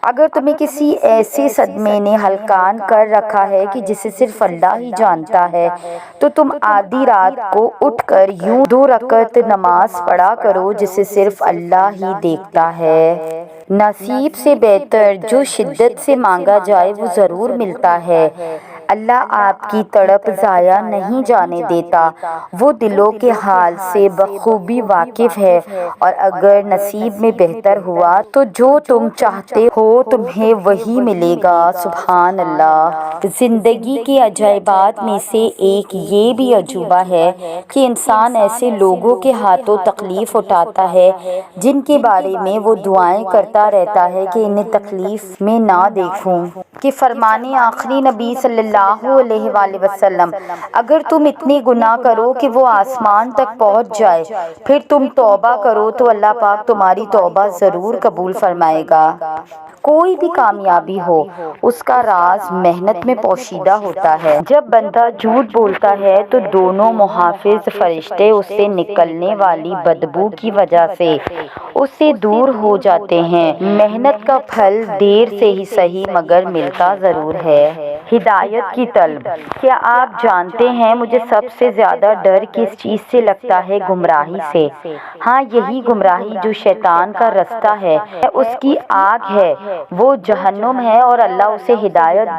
اگر تمہیں کسی ایسے صدمے نے ہلکان کر رکھا ہے کہ جسے صرف اللہ ہی جانتا ہے تو تم آدھی رات کو اٹھ کر یوں 2 رکعت نماز پڑھا کرو جسے صرف اللہ ہی دیکھتا ہے۔ نصیب سے بہتر جو شدت سے مانگا جائے وہ ضرور ملتا ہے۔ اللہ آپ کی تڑپ ضائع نہیں جانے دیتا، وہ دلوں کے حال سے بخوبی واقف ہے، اور اگر نصیب میں بہتر ہوا تو جو تم چاہتے ہو تمہیں وہی ملے گا۔ سبحان اللہ۔ زندگی کے عجائبات میں سے ایک یہ بھی عجوبہ ہے کہ انسان ایسے لوگوں کے ہاتھوں تکلیف اٹھاتا ہے جن کے بارے میں وہ دعائیں کرتا رہتا ہے کہ انہیں تکلیف میں نہ دیکھوں۔ کہ فرمان آخری نبی صلی اللہ علیہ وآلہ وسلم، اگر تم اتنے گناہ کرو کہ وہ آسمان تک پہنچ جائے پھر تم توبہ کرو تو اللہ پاک تمہاری توبہ ضرور قبول فرمائے گا۔ کوئی بھی کامیابی ہو اس کا راز محنت میں پوشیدہ ہوتا ہے۔ جب بندہ جھوٹ بولتا ہے تو دونوں محافظ فرشتے اس سے نکلنے والی بدبو کی وجہ سے اس سے دور ہو جاتے ہیں۔ محنت کا پھل دیر سے ہی صحیح مگر ملتا ضرور ہے۔ ہدایت کی طلب۔ کیا آپ جانتے ہیں مجھے سب سے زیادہ ڈر کس چیز سے لگتا ہے؟ گمراہی سے۔ ہاں، یہی گمراہی جو شیطان کا رستہ ہے، اس کی آگ ہے، وہ جہنم ہے، اور اللہ اسے ہدایت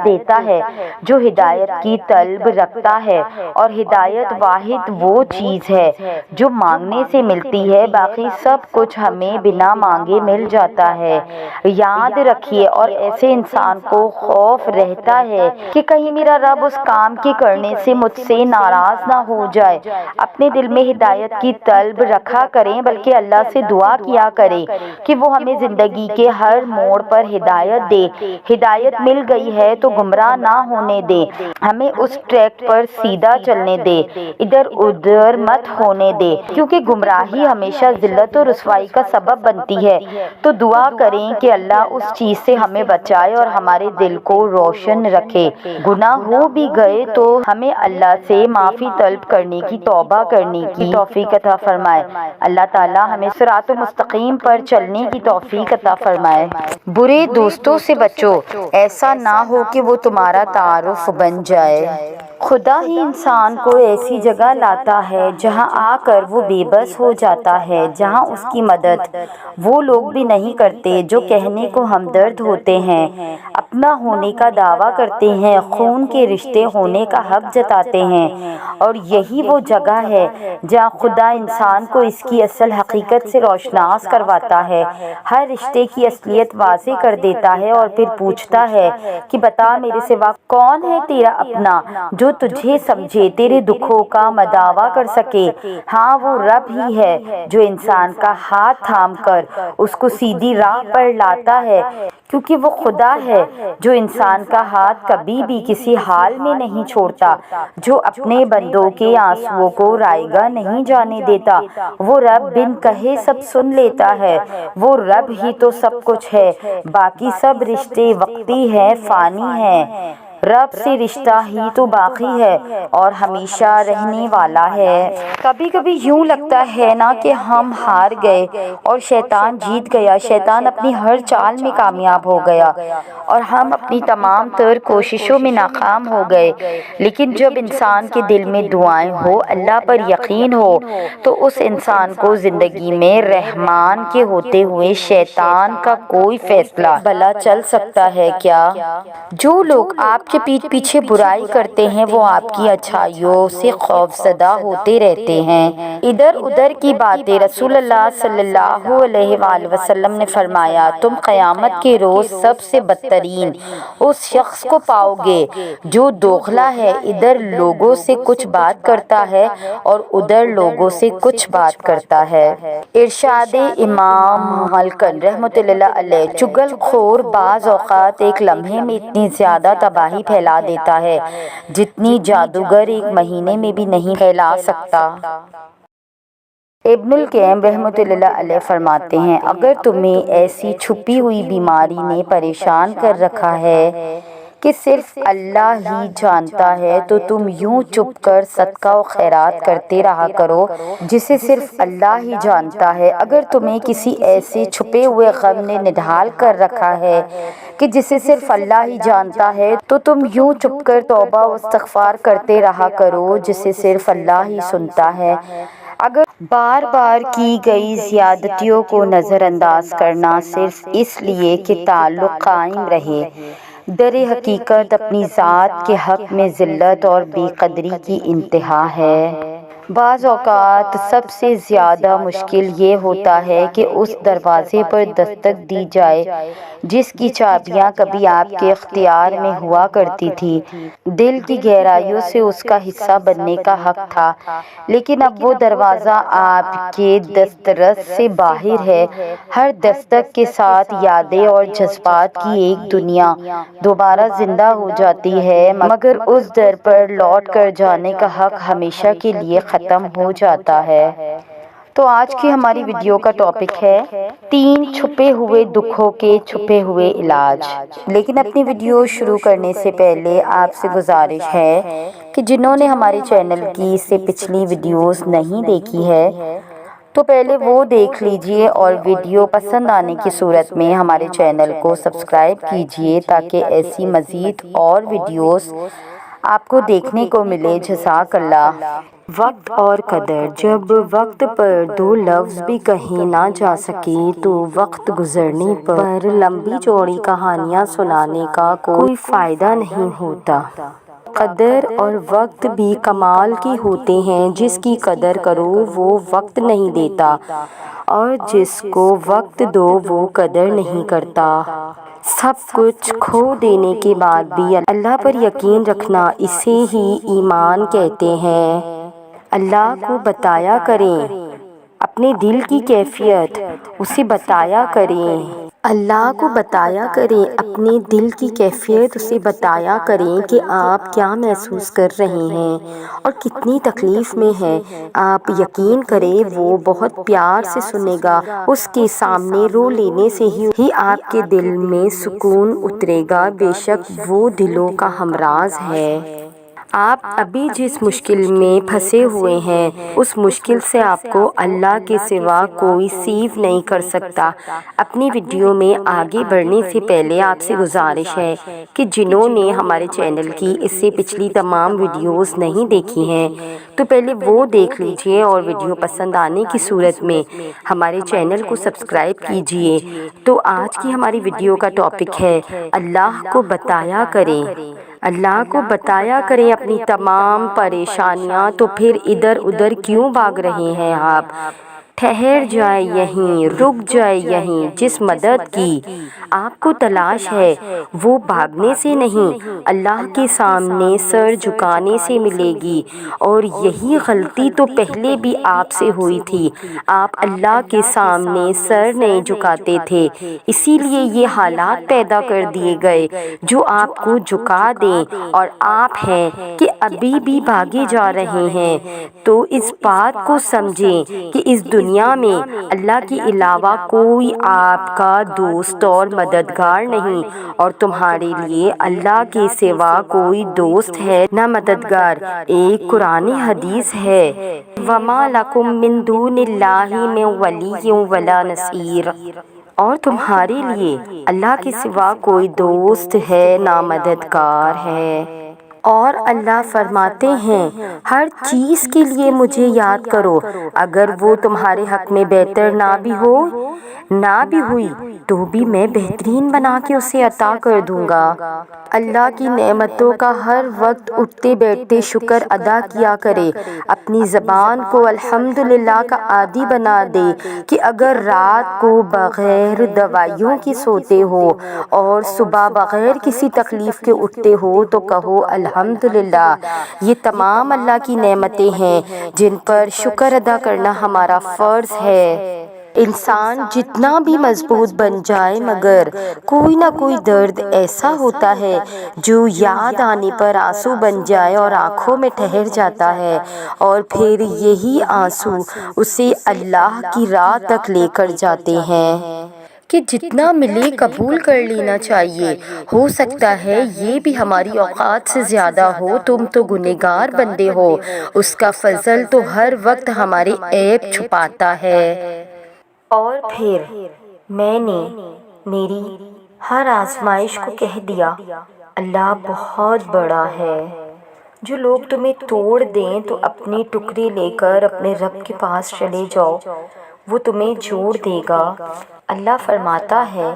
دیتا ہے جو ہدایت کی طلب رکھتا ہے، اور ہدایت واحد وہ چیز ہے جو مانگنے سے ملتی ہے، باقی سب کچھ ہمیں بنا مانگے مل جاتا ہے۔ یاد رکھیے، اور ایسے انسان کو خوف رہتا ہے کہ کہیں میرا رب اس کام کے کرنے سے مجھ سے ناراض نہ ہو جائے۔ اپنے دل میں ہدایت کی طلب رکھا کریں، بلکہ اللہ سے دعا کیا کریں کہ وہ ہمیں زندگی کے ہر موڑ پر ہدایت دے۔ ہدایت مل گئی ہے تو گمراہ نہ ہونے دے، ہمیں اس ٹریک پر سیدھا چلنے دے، ادھر ادھر مت ہونے دے، کیونکہ گمراہی ہمیشہ ذلت و رسوائی کا سبب بنتی ہے۔ تو دعا کریں کہ اللہ اس چیز سے ہمیں بچائے اور ہمارے دل کو روشن رکھے۔ گناہ ہو بھی گئے تو ہمیں اللہ سے معافی طلب کرنے کی، توبہ کرنے کی توفیق عطا فرمائے۔ اللہ تعالی ہمیں صراط مستقیم پر چلنے کی توفیق عطا فرمائے۔ برے دوستوں سے بچو، ایسا نہ ہو کہ وہ تمہارا تعارف بن جائے۔ خدا ہی انسان کو ایسی جگہ لاتا ہے جہاں آ کر وہ بے بس ہو جاتا ہے، جہاں اس کی مدد وہ لوگ بھی نہیں کرتے جو کہنے کو ہمدرد ہوتے ہیں، اپنا ہونے کا دعویٰ کرتے ہیں، خون کے رشتے ہونے کا حق جتاتے ہیں، اور یہی وہ جگہ ہے جہاں خدا انسان کو اس کی اصل حقیقت سے روشناس کرواتا ہے، ہر رشتے کی اصلیت واضح کر دیتا ہے، اور پھر پوچھتا ہے کہ بتا میرے سوا کون ہے تیرا اپنا جو تجھے سمجھے، تیرے دکھوں کا مداوا کر سکے۔ ہاں، وہ رب ہی ہے جو انسان کا ہاتھ تھام کر اس کو سیدھی راہ پر لاتا ہے، کیونکہ وہ خدا ہے جو انسان کا ہاتھ کبھی بھی کسی حال میں نہیں چھوڑتا، جو اپنے بندوں کے آنسوؤں کو رائیگاں نہیں جانے دیتا۔ وہ رب بن کہے سب سن لیتا ہے، وہ رب ہی تو سب کچھ ہے، باقی سب رشتے وقتی ہیں، فانی ہیں۔ رب سے رشتہ ہی تو باقی ہے اور ہمیشہ رہنے والا ہے۔ کبھی کبھی یوں لگتا ہے نا کہ ہم ہار گئے اور شیطان جیت گیا، شیطان اپنی ہر چال میں کامیاب ہو گیا اور ہم اپنی تمام تر کوششوں میں ناکام ہو گئے۔ لیکن جب انسان کے دل میں دعائیں ہو، اللہ پر یقین ہو، تو اس انسان کو زندگی میں رحمان کے ہوتے ہوئے شیطان کا کوئی فیصلہ بھلا چل سکتا ہے کیا؟ جو لوگ آپ کے پیٹھ پیچھے برائی کرتے ہیں وہ آپ کی اچھائیوں سے خوفزدہ ہوتے رہتے ہیں۔ ادھر ادھر کی باتیں۔ رسول اللہ صلی اللہ علیہ وآلہ وسلم نے فرمایا، تم قیامت کے روز سب سے بدترین اس شخص کو پاؤ گے جو دوغلا ہے، ادھر لوگوں سے کچھ بات کرتا ہے اور ادھر لوگوں سے کچھ بات کرتا ہے۔ ارشاد امام ملکن رحمۃ اللہ علیہ، چغل خور بعض اوقات ایک لمحے میں اتنی زیادہ تباہی پھیلا دیتا ہے جتنی جادوگر ایک مہینے میں بھی نہیں پھیلا سکتا۔ ابن القیم رحمۃ اللہ علیہ فرماتے ہیں، اگر تمہیں ایسی چھپی ہوئی بیماری نے پریشان کر رکھا ہے کہ صرف اللہ ہی جانتا ہے تو تم یوں چپ کر صدقہ و خیرات کرتے رہا کرو جسے صرف اللہ ہی جانتا ہے۔ اگر تمہیں کسی ایسے چھپے ہوئے غم نے نڈھال کر رکھا ہے کہ جسے صرف اللہ ہی جانتا ہے تو تم یوں چپ کر توبہ و استغفار کرتے رہا کرو جسے صرف اللہ ہی سنتا ہے۔ اگر بار بار کی گئی زیادتیوں کو نظر انداز کرنا صرف اس لیے کہ تعلق قائم رہے، در حقیقت اپنی ذات کے حق میں ذلت اور بے قدری کی انتہا ہے۔ بعض اوقات سب سے زیادہ مشکل یہ ہوتا ہے کہ اس دروازے پر دستک دی جائے جس کی چابیاں کبھی آپ کے اختیار میں ہوا کرتی تھی، دل کی گہرائیوں سے اس کا حصہ بننے کا حق تھا، لیکن اب وہ دروازہ آپ کے دسترس سے باہر ہے۔ ہر دستک کے ساتھ یادیں اور جذبات کی ایک دنیا دوبارہ زندہ ہو جاتی ہے، مگر اس در پر لوٹ کر جانے کا حق ہمیشہ کے لیے ختم ہو جاتا ہے۔ تو آج کی ہماری ویڈیو کا ٹاپک ہے 3 چھپے ہوئے دکھوں کے چھپے ہوئے علاج۔ لیکن اپنی ویڈیو شروع کرنے سے پہلے آپ سے گزارش ہے کہ جنہوں نے ہمارے چینل کی اس سے پچھلی ویڈیوز نہیں دیکھی ہے تو پہلے وہ دیکھ لیجئے اور ویڈیو پسند آنے کی صورت میں ہمارے چینل کو سبسکرائب کیجئے تاکہ ایسی مزید اور ویڈیوز آپ کو دیکھنے کو ملے۔ جزاک اللہ۔ وقت اور قدر۔ جب وقت پر 2 لفظ بھی کہے نہ جا سکے تو وقت گزرنے پر لمبی چوڑی کہانیاں سنانے کا کوئی فائدہ نہیں ہوتا۔ قدر اور وقت بھی کمال کے ہوتے ہیں، جس کی قدر کرو وہ وقت نہیں دیتا اور جس کو وقت دو وہ قدر نہیں کرتا۔ سب کچھ کھو دینے کے بعد بھی اللہ پر یقین رکھنا، اسے ہی ایمان کہتے ہیں۔ اللہ کو بتایا کریں اپنے دل کی کیفیت، اسے بتایا کریں۔ اللہ کو بتایا کریں اپنے دل کی کیفیت، اسے بتایا کریں کہ آپ کیا محسوس کر رہے ہیں اور کتنی تکلیف میں ہیں۔ آپ یقین کریں وہ بہت پیار سے سنے گا۔ اس کے سامنے رو لینے سے ہی آپ کے دل میں سکون اترے گا، بے شک وہ دلوں کا ہمراز ہے۔ آپ ابھی جس مشکل میں پھنسے ہوئے ہیں اس مشکل سے آپ کو اللہ کے سوا کوئی سیو نہیں کر سکتا۔ اپنی ویڈیو میں آگے بڑھنے سے پہلے آپ سے گزارش ہے کہ جنہوں نے ہمارے چینل کی اس سے پچھلی تمام ویڈیوز نہیں دیکھی ہیں تو پہلے وہ دیکھ لیجئے اور ویڈیو پسند آنے کی صورت میں ہمارے چینل کو سبسکرائب کیجئے۔ تو آج کی ہماری ویڈیو کا ٹاپک ہے اللہ کو بتایا کریں۔ اللہ کو بتایا کریں اپنی تمام پریشانیاں، تو پھر ادھر ادھر کیوں بھاگ رہے ہیں آپ؟ ٹھہر جائے یہیں، رک جائے یہیں۔ جس مدد کی آپ کو تلاش ہے وہ بھاگنے سے نہیں، اللہ کے سامنے سر جھکانے سے ملے گی، اور یہی غلطی تو پہلے بھی آپ سے ہوئی تھی۔ آپ اللہ کے سامنے سر نہیں جھکاتے تھے، اسی لیے یہ حالات پیدا کر دیے گئے جو آپ کو جھکا دیں، اور آپ ہیں کہ ابھی بھی بھاگے جا رہے ہیں۔ تو اس بات کو سمجھیں کہ اس دنیا میں اللہ کے علاوہ کوئی آپ کا دوست اور مددگار نہیں، اور تمہارے لیے اللہ کے سوا کوئی دوست ہے نہ مددگار۔ ایک قرآن حدیث ہے وَمَا لَكُم مِّن دُونِ اللَّهِ مِن وَلِيٍّ وَلَا نَصِيرٍ، اور تمہارے لیے اللہ کے سوا کوئی دوست ہے نہ مددگار ہے۔ اور اللہ فرماتے ہیں ہر چیز کے لیے مجھے یاد کرو، اگر وہ تمہارے حق میں بہتر نہ بھی ہوئی تو بھی میں بہترین بنا کے اسے عطا کر دوں گا۔ اللہ کی نعمتوں کا ہر وقت اٹھتے بیٹھتے شکر ادا کیا کرے۔ اپنی زبان کو الحمدللہ کا عادی بنا دے کہ اگر رات کو بغیر دوائیوں کے سوتے ہو اور صبح بغیر کسی تکلیف کے اٹھتے ہو تو کہو الحمدللہ۔ یہ تمام اللہ کی نعمتیں ہیں جن پر شکر ادا کرنا ہمارا فرض ہے۔ انسان جتنا بھی مضبوط بن جائے مگر کوئی نہ کوئی درد ایسا ہوتا ہے جو یاد آنے پر آنسو بن جائے اور آنکھوں میں ٹھہر جاتا ہے، اور پھر یہی آنسو اسے اللہ کی راہ تک لے کر جاتے ہیں۔ کہ جتنا ملے قبول کر لینا چاہیے، ہو سکتا ہے یہ بھی ہماری اوقات سے زیادہ ہو، تم تو گنہگار بندے ہو، اس کا فضل تو ہر وقت ہمارے عیب چھپاتا ہے۔ اور پھر میں نے میری ہر آزمائش کو کہہ دیا، اللہ بہت بڑا ہے۔ جو لوگ تمہیں توڑ دیں تو اپنے ٹکڑے لے کر اپنے رب کے پاس چلے جاؤ، وہ تمہیں جوڑ دے گا۔ اللہ فرماتا ہے،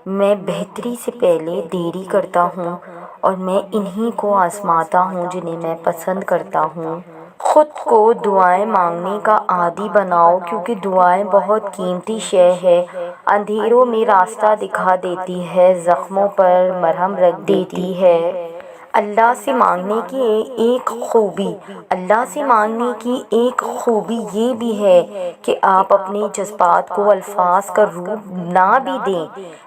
میں بہتری سے پہلے دیری کرتا ہوں اور میں انہی کو آزماتا ہوں جنہیں میں پسند کرتا ہوں۔ خود کو دعائیں مانگنے کا عادی بناؤ، کیونکہ دعائیں بہت قیمتی شے ہے، اندھیروں میں راستہ دکھا دیتی ہے، زخموں پر مرہم رکھ دیتی ہے۔ اللہ سے مانگنے کی ایک خوبی یہ بھی ہے کہ آپ اپنے جذبات کو الفاظ کا روپ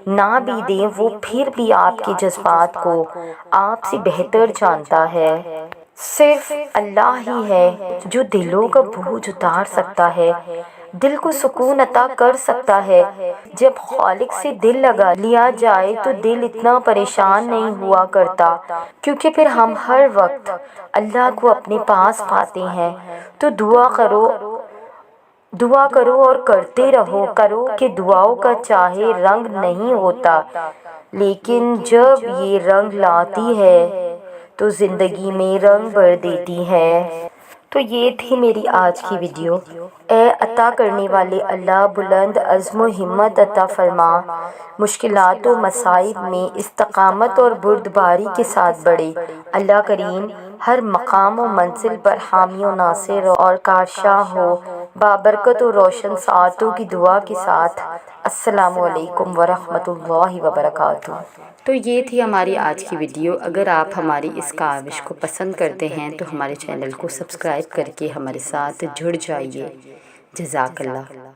نہ بھی دیں، وہ پھر بھی آپ کے جذبات کو آپ سے بہتر جانتا ہے۔ صرف اللہ ہی ہے جو دلوں کا بوجھ اتار سکتا ہے، دل کو سکون عطا کر سکتا ہے۔ جب خالق سے دل لگا لیا جائے تو دل اتنا پریشان نہیں ہوا کرتا، کیونکہ پھر ہم ہر وقت اللہ کو اپنے پاس پاتے ہیں۔ تو دعا کرو اور کرتے رہو کہ دعاؤں کا چاہے رنگ نہیں ہوتا، لیکن جب یہ رنگ لاتی ہے تو زندگی میں رنگ بھر دیتی ہے۔ تو یہ تھی میری آج کی ویڈیو۔ اے عطا کرنے والے اللہ، بلند عزم و ہمت عطا فرما، مشکلات و مصائب میں استقامت اور بردباری کے ساتھ بڑھے۔ اللہ کریم ہر مقام و منزل پر حامی و ناصر اور کارشاں ہو، بابرکت و روشن ساعتوں کی دعا کے ساتھ۔ السلام علیکم ورحمۃ اللہ وبرکاتہ۔ تو یہ تھی ہماری آج کی ویڈیو۔ اگر آپ ہماری اس کاوش کو پسند کرتے ہیں تو ہمارے چینل کو سبسکرائب کر کے ہمارے ساتھ جڑ جائیے۔ جزاک اللہ۔